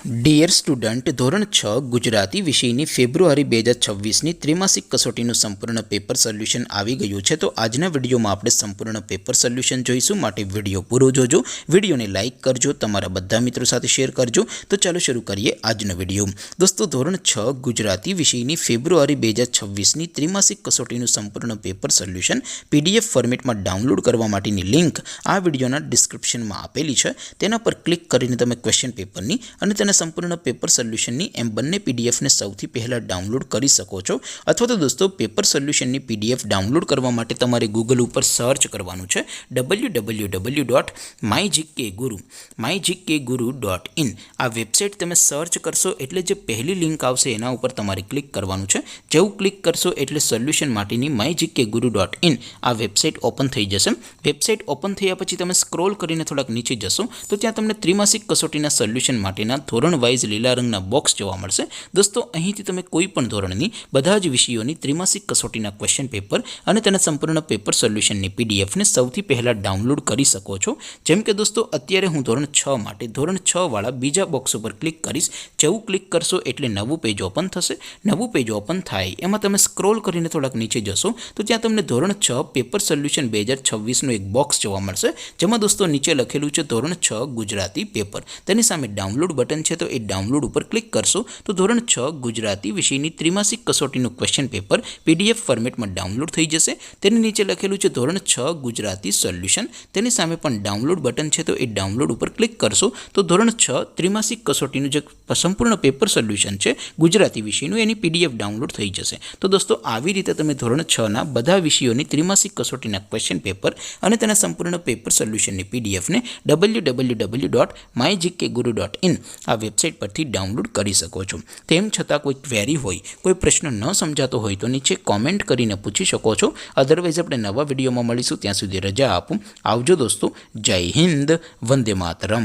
Dear student, ધોરણ 6 ગુજરાતી વિષયની ફેબ્રુઆરી 2026ની ત્રિમાસિક કસોટીનું સંપૂર્ણ પેપર સોલ્યુશન આવી ગયું છે. તો આજના વિડીયોમાં આપણે સંપૂર્ણ પેપર સોલ્યુશન જોઈશું, માટે વિડીયો પૂરો જોજો. વિડીયોને લાઇક કરજો, તમારા બધા મિત્રો સાથે શેર કરજો. તો ચાલો શરૂ કરીએ આજનો વિડીયો. દોસ્તો, ધોરણ 6 ગુજરાતી વિષયની ફેબ્રુઆરી 2026ની ત્રિમાસિક કસોટીનું સંપૂર્ણ પેપર સોલ્યુશન PDF ફોર્મેટમાં ડાઉનલોડ કરવા માટેની લિંક આ વિડીયોના ડિસ્ક્રિપ્શનમાં આપેલી છે. તેના પર ક્લિક કરીને તમે ક્વેશ્ચન પેપરની અને સંપૂર્ણ પેપર સોલ્યુશનની એમ બંને પીડીએફને સૌથી પહેલાં ડાઉનલોડ કરી શકો છો. અથવા તો દોસ્તો, પેપર સોલ્યુશનની PDF ડાઉનલોડ કરવા માટે તમારે ગૂગલ ઉપર સર્ચ કરવાનું છે www.mygkguru.in. આ વેબસાઇટ તમે સર્ચ કરશો એટલે જે પહેલી લિંક આવશે એના ઉપર તમારે ક્લિક કરવાનું છે. જેવું ક્લિક કરશો એટલે સોલ્યુશન માટેની mygkguru.in આ વેબસાઇટ ઓપન થઈ જશે. વેબસાઇટ ઓપન થયા પછી તમે સ્ક્રોલ કરીને થોડાક નીચે જશો તો ત્યાં તમને ત્રિમાસિક કસોટીના સોલ્યુશન માટેના ધોરણ વાઇઝ લીલા રંગના બોક્સ જોવા મળશે. દોસ્તો, અહીંથી તમે કોઈ પણ ધોરણની બધા જ વિષયોની ત્રિમાસિક કસોટીના ક્વેશ્ચન પેપર અને તેના સંપૂર્ણ પેપર સોલ્યુશનની PDFને સૌથી પહેલાં ડાઉનલોડ કરી શકો છો. જેમ કે દોસ્તો, અત્યારે હું ધોરણ 6 માટે ધોરણ 6 વાળા બીજા બોક્સ ઉપર ક્લિક કરીશ. જેવું ક્લિક કરશો એટલે નવું પેજ ઓપન થશે. નવું પેજ ઓપન થાય એમાં તમે સ્ક્રોલ કરીને થોડાક નીચે જશો તો ત્યાં તમને ધોરણ 6 પેપર સોલ્યુશન 2026નું એક બોક્સ જોવા મળશે. જેમાં દોસ્તો નીચે લખેલું છે ધોરણ 6 ગુજરાતી પેપર. તેની સામે ડાઉનલોડ બટન છે, તો એ ડાઉનલોડ ઉપર ક્લિક કરશો તો ધોરણ 6 ગુજરાતી વિષયની ત્રિમાસિક કસોટીનું ક્વેશ્ચન પેપર PDF ફોર્મેટમાં ડાઉનલોડ થઈ જશે. તેની નીચે લખેલું છે ધોરણ 6 ગુજરાતી સોલ્યુશન. તેની સામે પણ ડાઉનલોડ બટન છે, તો એ ડાઉનલોડ ઉપર ક્લિક કરશો તો ધોરણ 6 ત્રિમાસિક કસોટીનું જે સંપૂર્ણ પેપર સોલ્યુશન છે ગુજરાતી વિષયનું, એની PDF ડાઉનલોડ થઈ જશે. તો દોસ્તો, આવી રીતે તમે ધોરણ 6ના બધા વિષયોની ત્રિમાસિક કસોટીના ક્વેશ્ચન પેપર અને તેના સંપૂર્ણ પેપર સોલ્યુશનની PDFને www.mygkguru.in આ વેબસાઇટ પરથી ડાઉનલોડ કરી શકો છો. તેમ છતાં કોઈ ક્વેરી હોય, કોઈ પ્રશ્ન ન સમજાતો હોય તો નીચે કોમેન્ટ કરીને પૂછી શકો છો. અધરવાઇઝ આપણે નવા વિડીયોમાં મળીશું. ત્યાં સુધી રજા આપું. આવજો દોસ્તો. જય હિન્દ. વંદે માતરમ.